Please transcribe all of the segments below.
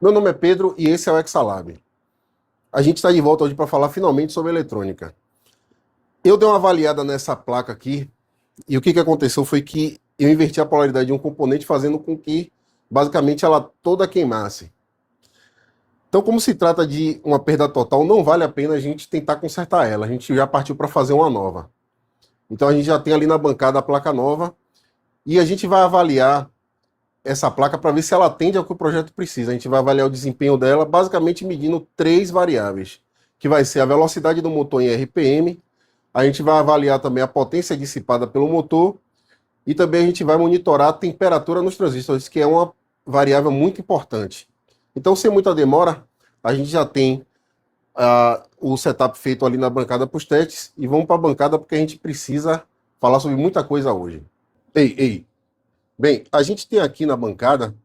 Meu nome é Pedro e esse é o Exalab. A gente está de volta hoje para falar finalmente sobre eletrônica. Eu dei uma avaliada nessa placa aqui e o que aconteceu foi que eu inverti a polaridade de um componente fazendo com que basicamente ela toda queimasse. Então, como se trata de uma perda total, não vale a pena a gente tentar consertar ela. A gente já partiu para fazer uma nova. Então a gente já tem ali na bancada a placa nova e a gente vai avaliar essa placa para ver se ela atende ao que o projeto precisa. A gente vai avaliar o desempenho dela, basicamente medindo três variáveis, que vai ser a velocidade do motor em RPM, a gente vai avaliar também a potência dissipada pelo motor e também a gente vai monitorar a temperatura nos transistores, que é uma variável muito importante. Então, sem muita demora, a gente já tem o setup feito ali na bancada para os testes e vamos para a bancada porque a gente precisa falar sobre muita coisa hoje. Ei. Bem, a gente tem aqui na bancada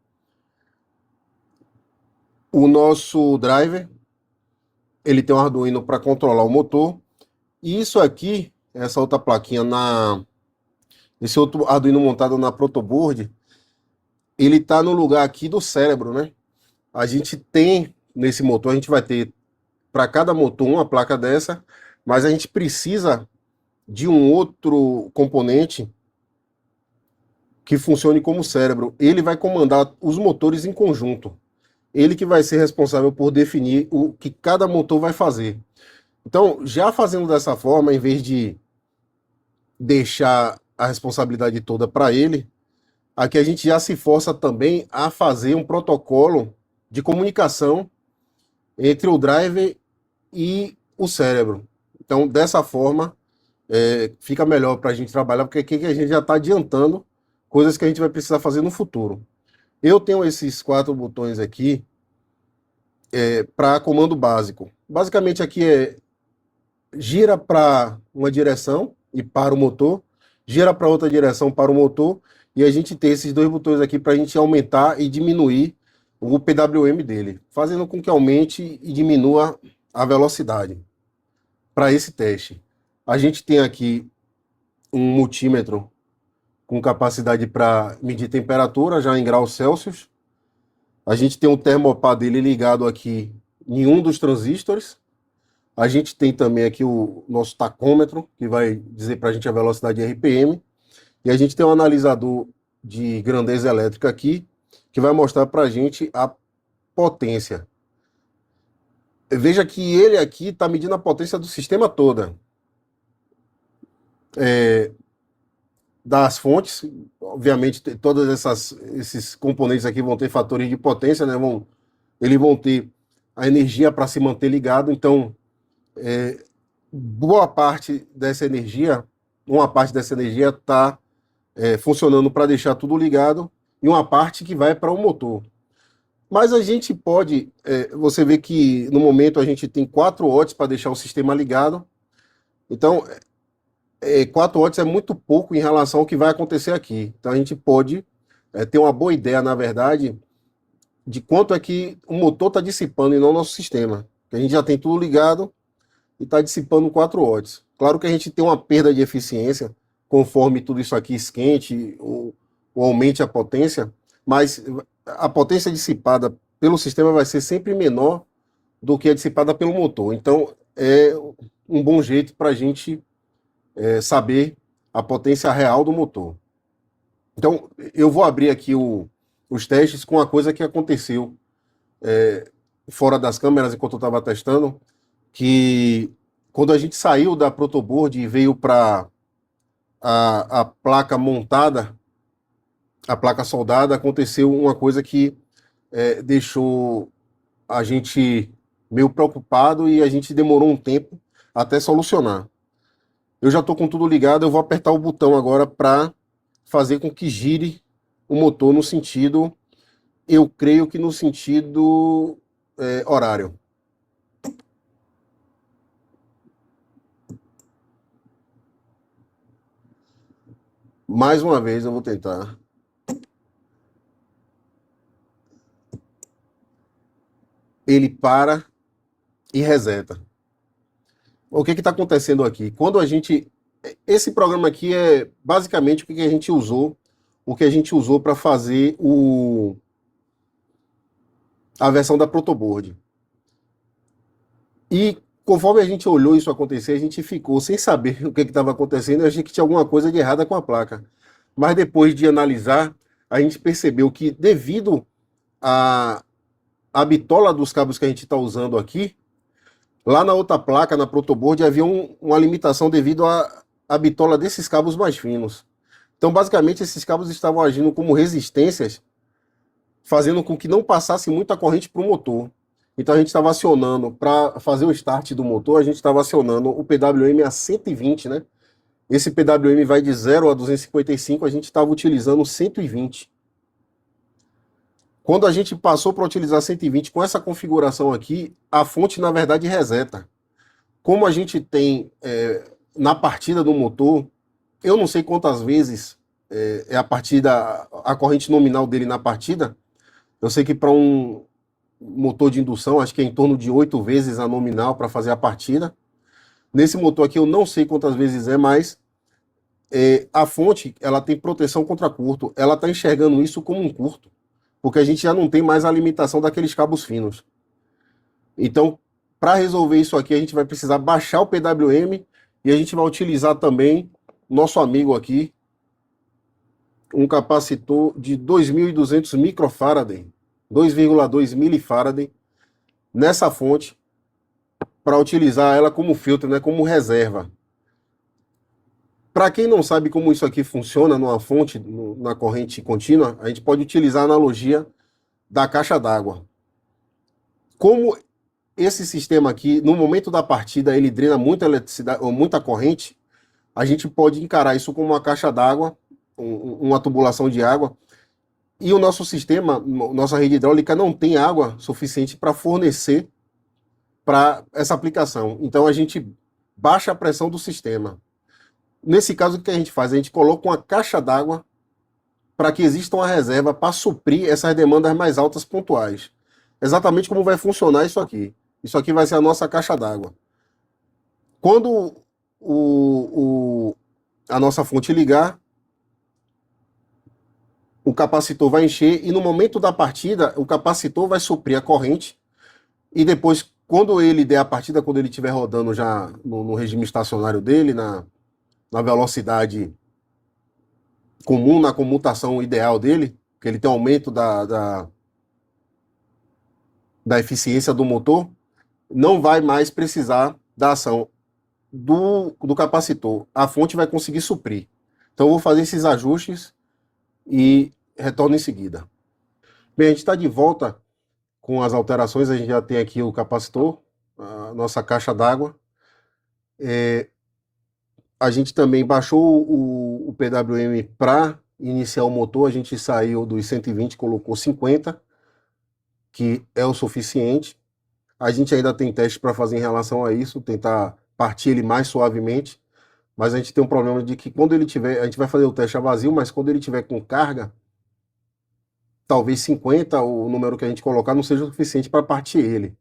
o nosso driver, ele tem um Arduino para controlar o motor, e isso aqui, essa outra plaquinha, esse outro Arduino montado na protoboard, ele está no lugar aqui do cérebro, né? A gente tem, nesse motor, a gente vai ter para cada motor uma placa dessa, mas a gente precisa de um outro componente que funcione como cérebro. Ele vai comandar os motores em conjunto. Ele que vai ser responsável por definir o que cada motor vai fazer. Então, já fazendo dessa forma, em vez de deixar a responsabilidade toda para ele, aqui a gente já se força também a fazer um protocolo de comunicação entre o driver e o cérebro. Então, dessa forma, fica melhor para a gente trabalhar, porque aqui a gente já está adiantando coisas que a gente vai precisar fazer no futuro. Eu tenho esses 4 botões aqui para comando básico. Basicamente aqui gira para uma direção e para o motor, gira para outra direção para o motor, e a gente tem esses 2 botões aqui para a gente aumentar e diminuir o PWM dele, fazendo com que aumente e diminua a velocidade para esse teste. A gente tem aqui um multímetro com capacidade para medir temperatura já em graus Celsius. A gente tem um termopar dele ligado aqui em um dos transistores. A gente tem também aqui o nosso tacômetro, que vai dizer para a gente a velocidade de RPM. E a gente tem um analisador de grandeza elétrica aqui, que vai mostrar para a gente a potência. Veja que ele aqui está medindo a potência do sistema toda. Das fontes, obviamente, todos esses componentes aqui vão ter fatores de potência, né? Eles vão ter a energia para se manter ligado, então boa parte dessa energia, uma parte dessa energia está funcionando para deixar tudo ligado e uma parte que vai para o motor. Mas a gente pode, você vê que no momento a gente tem 4 watts para deixar o sistema ligado, então 4 watts é muito pouco em relação ao que vai acontecer aqui. Então a gente pode ter uma boa ideia, na verdade, de quanto é que o motor está dissipando e não o nosso sistema. A gente já tem tudo ligado e está dissipando 4 watts. Claro que a gente tem uma perda de eficiência conforme tudo isso aqui esquente ou aumente a potência, mas a potência dissipada pelo sistema vai ser sempre menor do que a dissipada pelo motor. Então é um bom jeito para a gente saber a potência real do motor. Então, eu vou abrir aqui os testes com a coisa que aconteceu fora das câmeras enquanto eu estava testando, que quando a gente saiu da protoboard e veio para a placa montada, a placa soldada, aconteceu uma coisa que deixou a gente meio preocupado e a gente demorou um tempo até solucionar. Eu já estou com tudo ligado, eu vou apertar o botão agora para fazer com que gire o motor no sentido, eu creio que no sentido horário. Mais uma vez eu vou tentar. Ele para e reseta. O que está acontecendo aqui? Quando a gente. Esse programa aqui é basicamente o que a gente usou para fazer a versão da protoboard. E conforme a gente olhou isso acontecer, a gente ficou sem saber o que estava acontecendo, eu achei que tinha alguma coisa de errada com a placa. Mas depois de analisar, a gente percebeu que devido à bitola dos cabos que a gente está usando aqui, lá na outra placa, na protoboard, havia uma limitação devido à bitola desses cabos mais finos. Então, basicamente, esses cabos estavam agindo como resistências, fazendo com que não passasse muita corrente para o motor. Então, a gente estava acionando, para fazer o start do motor, a gente estava acionando o PWM a 120, né? Esse PWM vai de 0 a 255, a gente estava utilizando 120. Quando a gente passou para utilizar 120 com essa configuração aqui, a fonte, na verdade, reseta. Como a gente tem na partida do motor, eu não sei quantas vezes é a corrente nominal dele na partida. Eu sei que para um motor de indução, acho que é em torno de 8 vezes a nominal para fazer a partida. Nesse motor aqui eu não sei quantas vezes é, mas a fonte ela tem proteção contra curto. Ela está enxergando isso como um curto, porque a gente já não tem mais a limitação daqueles cabos finos. Então, para resolver isso aqui, a gente vai precisar baixar o PWM e a gente vai utilizar também nosso amigo aqui, um capacitor de 2.200 microfarad, 2,2 milifarad, nessa fonte, para utilizar ela como filtro, né, como reserva. Para quem não sabe como isso aqui funciona numa fonte, na corrente contínua, a gente pode utilizar a analogia da caixa d'água. Como esse sistema aqui, no momento da partida, ele drena muita eletricidade, ou muita corrente, a gente pode encarar isso como uma caixa d'água, uma tubulação de água, e o nosso sistema, nossa rede hidráulica não tem água suficiente para fornecer para essa aplicação. Então a gente baixa a pressão do sistema. Nesse caso, o que a gente faz? A gente coloca uma caixa d'água para que exista uma reserva para suprir essas demandas mais altas pontuais. Exatamente como vai funcionar isso aqui. Isso aqui vai ser a nossa caixa d'água. Quando a nossa fonte ligar, o capacitor vai encher e no momento da partida, o capacitor vai suprir a corrente e depois, quando ele der a partida, quando ele estiver rodando já no regime estacionário dele, na velocidade comum, na comutação ideal dele, que ele tem aumento da eficiência do motor, não vai mais precisar da ação do capacitor. A fonte vai conseguir suprir. Então eu vou fazer esses ajustes e retorno em seguida. Bem, a gente está de volta com as alterações. A gente já tem aqui o capacitor, a nossa caixa d'água. A gente também baixou o PWM para iniciar o motor. A gente saiu dos 120, colocou 50, que é o suficiente. A gente ainda tem teste para fazer em relação a isso, tentar partir ele mais suavemente. Mas a gente tem um problema de que quando ele tiver, a gente vai fazer o teste a vazio, mas quando ele tiver com carga, talvez 50, o número que a gente colocar, não seja o suficiente para partir ele.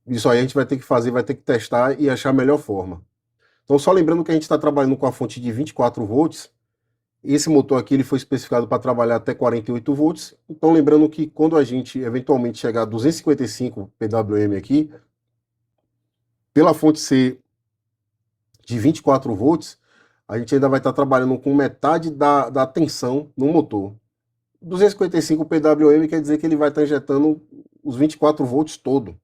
Isso aí a gente vai ter que fazer, vai ter que testar e achar a melhor forma. Então, só lembrando que a gente está trabalhando com a fonte de 24 volts. Esse motor aqui ele foi especificado para trabalhar até 48 volts. Então, lembrando que quando a gente eventualmente chegar a 255 PWM aqui, pela fonte ser de 24 volts, a gente ainda vai estar trabalhando com metade da tensão no motor. 255 PWM quer dizer que ele vai estar injetando os 24 volts todo.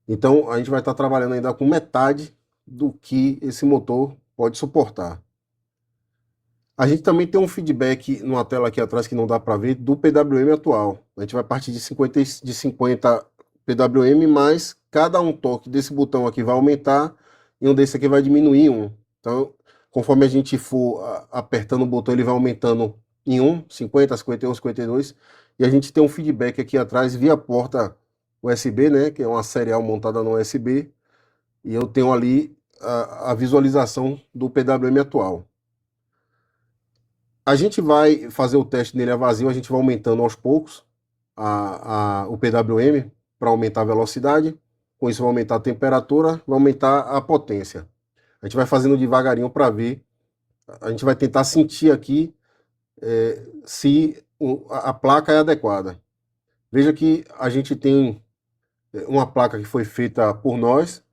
Então a gente vai estar trabalhando ainda com metade do que esse motor pode suportar. A gente também tem um feedback numa tela aqui atrás que não dá para ver do PWM atual. A gente vai partir de 50 PWM, mas cada um toque desse botão aqui vai aumentar e um desse aqui vai diminuir um. Então, conforme a gente for apertando o botão, ele vai aumentando em 50, 51, 52. E a gente tem um feedback aqui atrás via porta USB, né? Que é uma serial montada no USB. E eu tenho ali a visualização do PWM atual. A gente vai fazer o teste nele a vazio, a gente vai aumentando aos poucos o PWM para aumentar a velocidade. Com isso vai aumentar a temperatura, vai aumentar a potência. A gente vai fazendo devagarinho para ver. A gente vai tentar sentir aqui se a placa é adequada. Veja que a gente tem uma placa que foi feita por nós,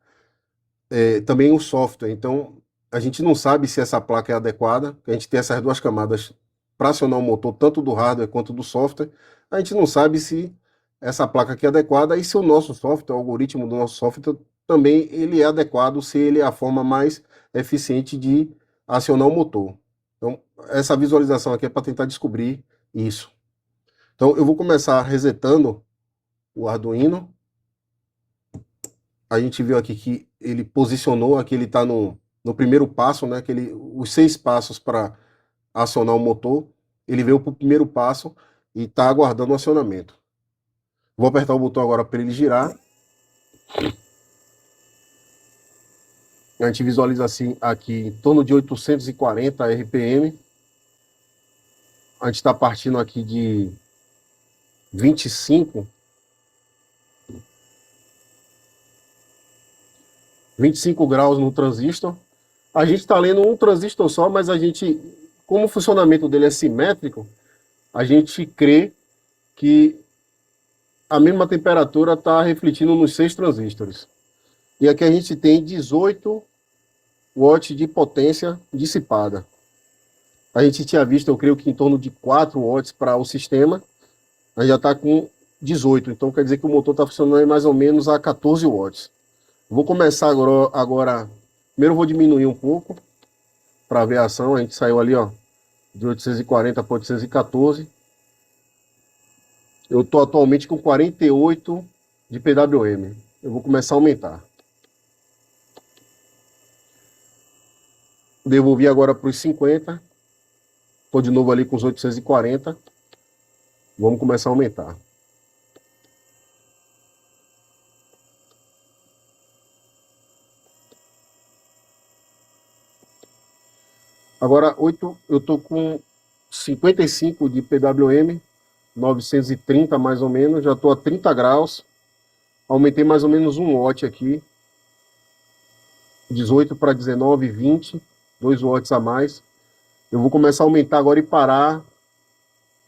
também o software. Então, a gente não sabe se essa placa é adequada. A gente tem essas duas camadas para acionar o motor, tanto do hardware quanto do software. A gente não sabe se essa placa aqui é adequada e se o nosso software, o algoritmo do nosso software, também ele é adequado, se ele é a forma mais eficiente de acionar o motor. Então, essa visualização aqui é para tentar descobrir isso. Então, eu vou começar resetando o Arduino. A gente viu aqui que ele posicionou, aqui ele está no primeiro passo, né? Os 6 passos para acionar o motor. Ele veio para o primeiro passo e está aguardando o acionamento. Vou apertar o botão agora para ele girar. A gente visualiza assim aqui em torno de 840 RPM. A gente está partindo aqui de 25 graus no transistor. A gente está lendo um transistor só, mas a gente, como o funcionamento dele é simétrico, a gente crê que a mesma temperatura está refletindo nos 6 transistores. E aqui a gente tem 18 watts de potência dissipada. A gente tinha visto, eu creio que em torno de 4 watts para o sistema, a gente já está com 18, então quer dizer que o motor está funcionando em mais ou menos a 14 watts. Vou começar agora, primeiro eu vou diminuir um pouco para ver a ação. A gente saiu ali, ó, de 840 para 814. Eu estou atualmente com 48 de PWM. Eu vou começar a aumentar. Devolvi agora para os 50. Estou de novo ali com os 840. Vamos começar a aumentar. Agora eu estou com 55 de PWM, 930 mais ou menos. Já estou a 30 graus. Aumentei mais ou menos 1 watt aqui. 18 para 19, 20. 2 watts a mais. Eu vou começar a aumentar agora e parar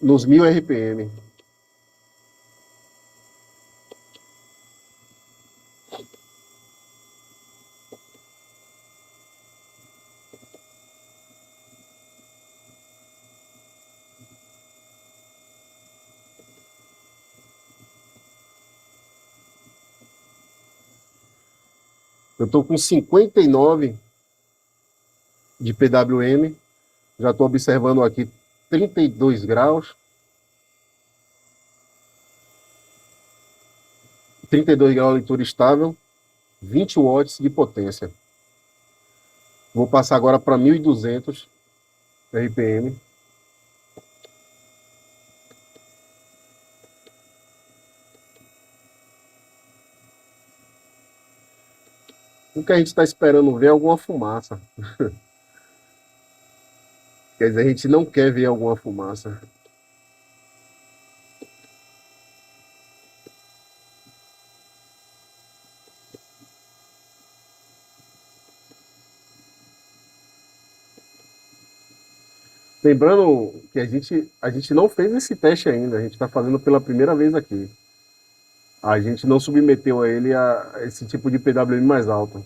nos 1000 RPM. Eu estou com 59 de PWM. Já estou observando aqui 32 graus. 32 graus de leitura estável. 20 watts de potência. Vou passar agora para 1200 RPM. O que a gente está esperando ver é alguma fumaça. Quer dizer, a gente não quer ver alguma fumaça. Lembrando que a gente não fez esse teste ainda, a gente está fazendo pela primeira vez aqui. A gente não submeteu a ele a esse tipo de PWM mais alto.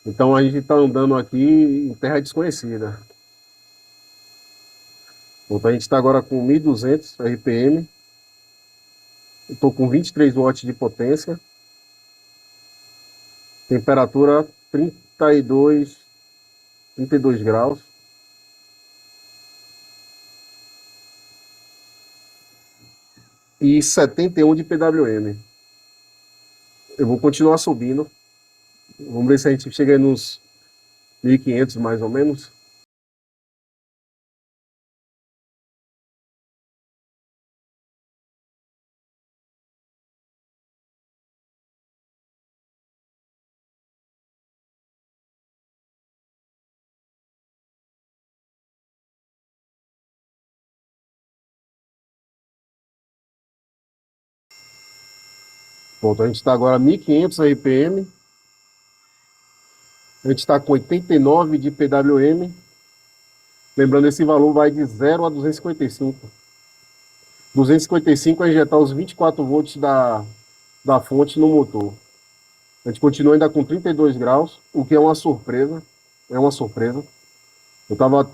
Então a gente está andando aqui em terra desconhecida. Então a gente está agora com 1200 RPM. Estou com 23 watts de potência. Temperatura 32 graus. E 71 de PWM. Eu vou continuar subindo. Vamos ver se a gente chega aí nos 1500 mais ou menos. Pronto, a gente está agora a 1500 RPM. A gente está com 89 de PWM. Lembrando, esse valor vai de 0 a 255. 255 é injetar os 24 volts da fonte no motor. A gente continua ainda com 32 graus, o que é uma surpresa. É uma surpresa. Eu tava,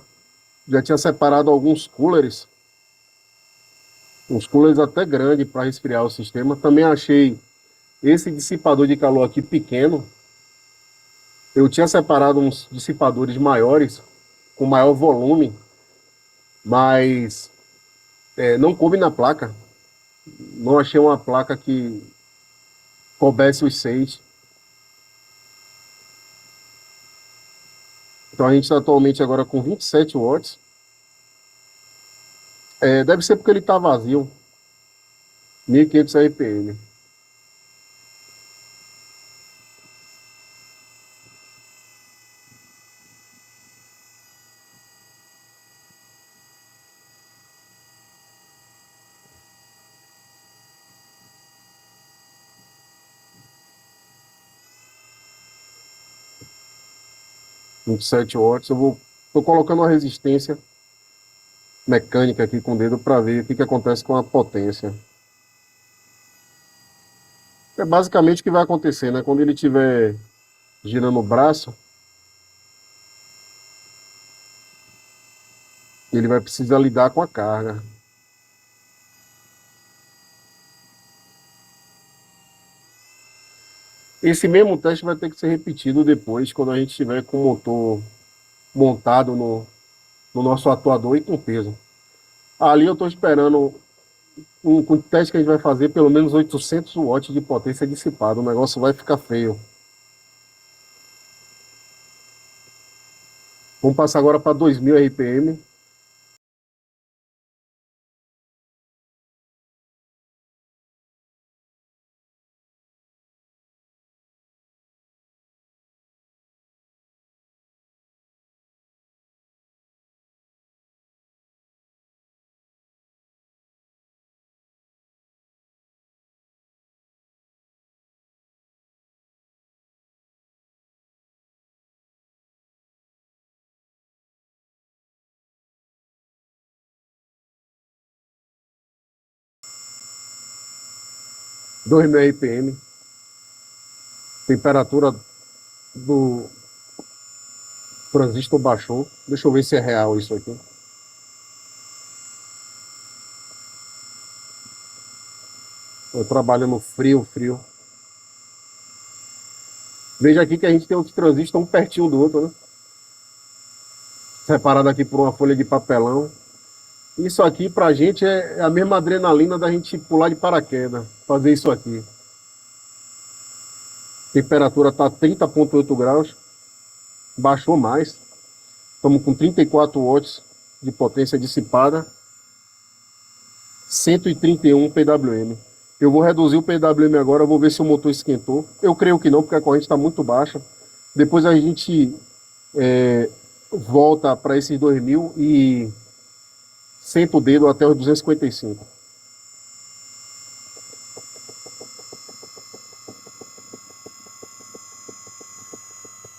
já tinha separado alguns coolers, uns coolers até grandes para resfriar o sistema. Também achei esse dissipador de calor aqui pequeno. Eu tinha separado uns dissipadores maiores, com maior volume, mas não coube na placa. Não achei uma placa que coubesse os seis. Então a gente está atualmente agora com 27 watts. Deve ser porque ele está vazio. 1500 RPM. Vinte e sete watts. Tô colocando uma resistência mecânica aqui com o dedo para ver o que acontece com a potência. É basicamente o que vai acontecer, né? Quando ele estiver girando o braço, ele vai precisar lidar com a carga. Esse mesmo teste vai ter que ser repetido depois, quando a gente estiver com o motor montado no nosso atuador e com peso. Ali eu estou esperando com o teste que a gente vai fazer, pelo menos 800 watts de potência dissipada. O negócio vai ficar feio. Vamos passar agora para 2000 RPM. Dois mil RPM. Temperatura do transistor baixou. Deixa eu ver se é real isso aqui. Eu trabalho no frio, frio. Veja aqui que a gente tem outros transistores um pertinho do outro, né? Separado aqui por uma folha de papelão. Isso aqui pra gente é a mesma adrenalina da gente pular de paraquedas, fazer isso aqui. A temperatura tá 30,8 graus, baixou mais. Estamos com 34 watts de potência dissipada, 131 PWM. Eu vou reduzir o PWM agora, vou ver se o motor esquentou. Eu creio que não, porque a corrente está muito baixa. Depois a gente volta para esses 2000 e senta o dedo até os 255.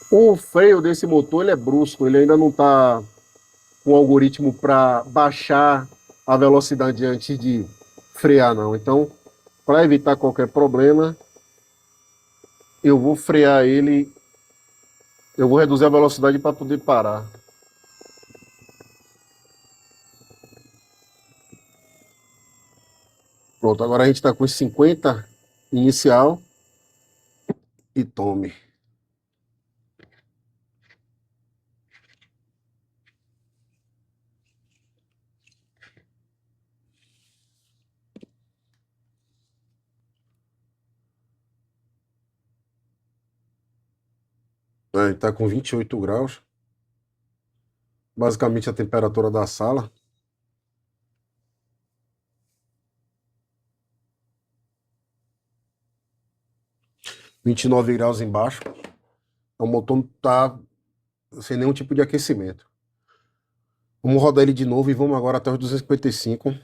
O freio desse motor ele é brusco, ele ainda não está com algoritmo para baixar a velocidade antes de frear, não. Então, para evitar qualquer problema, eu vou frear ele, eu vou reduzir a velocidade para poder parar. Pronto, agora a gente está com os 50 inicial e tome. A gente está com 28 graus, basicamente a temperatura da sala. 29 graus embaixo. O motor não está sem nenhum tipo de aquecimento. Vamos rodar ele de novo e vamos agora até os 255.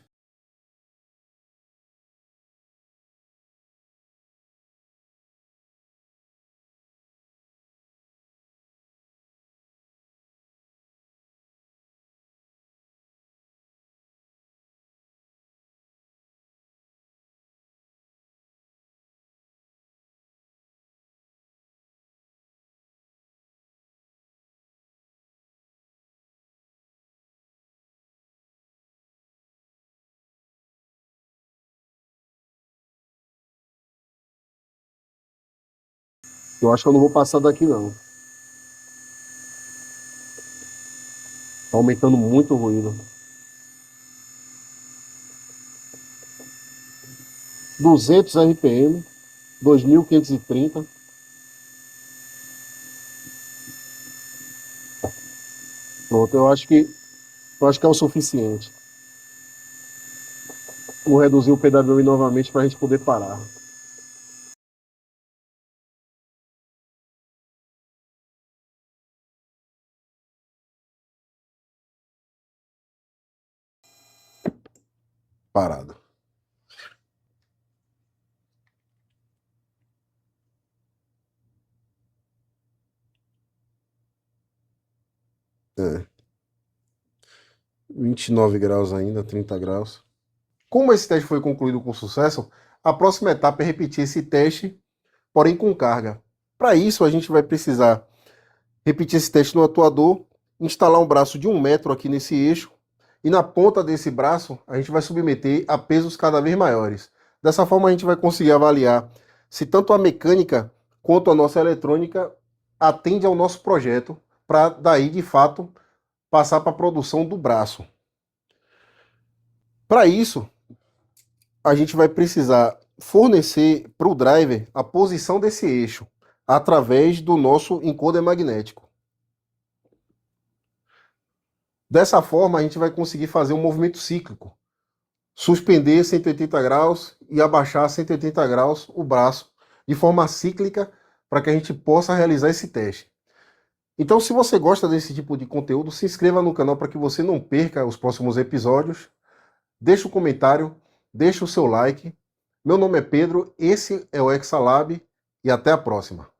Eu acho que eu não vou passar daqui, não. Tá aumentando muito o ruído. 200 RPM, 2530. Pronto, eu acho que é o suficiente. Vou reduzir o PWI novamente para a gente poder parar. Parado. É. 29 graus ainda, 30 graus. Como esse teste foi concluído com sucesso, a próxima etapa é repetir esse teste, porém com carga. Para isso, a gente vai precisar repetir esse teste no atuador, instalar um braço de 1 metro aqui nesse eixo, e na ponta desse braço a gente vai submeter a pesos cada vez maiores. Dessa forma a gente vai conseguir avaliar se tanto a mecânica quanto a nossa eletrônica atende ao nosso projeto, para daí de fato passar para a produção do braço. Para isso, a gente vai precisar fornecer para o driver a posição desse eixo através do nosso encoder magnético. Dessa forma, a gente vai conseguir fazer um movimento cíclico, suspender 180 graus e abaixar 180 graus o braço de forma cíclica para que a gente possa realizar esse teste. Então, se você gosta desse tipo de conteúdo, se inscreva no canal para que você não perca os próximos episódios. Deixe um comentário, deixe o seu like. Meu nome é Pedro, esse é o Exalab e até a próxima.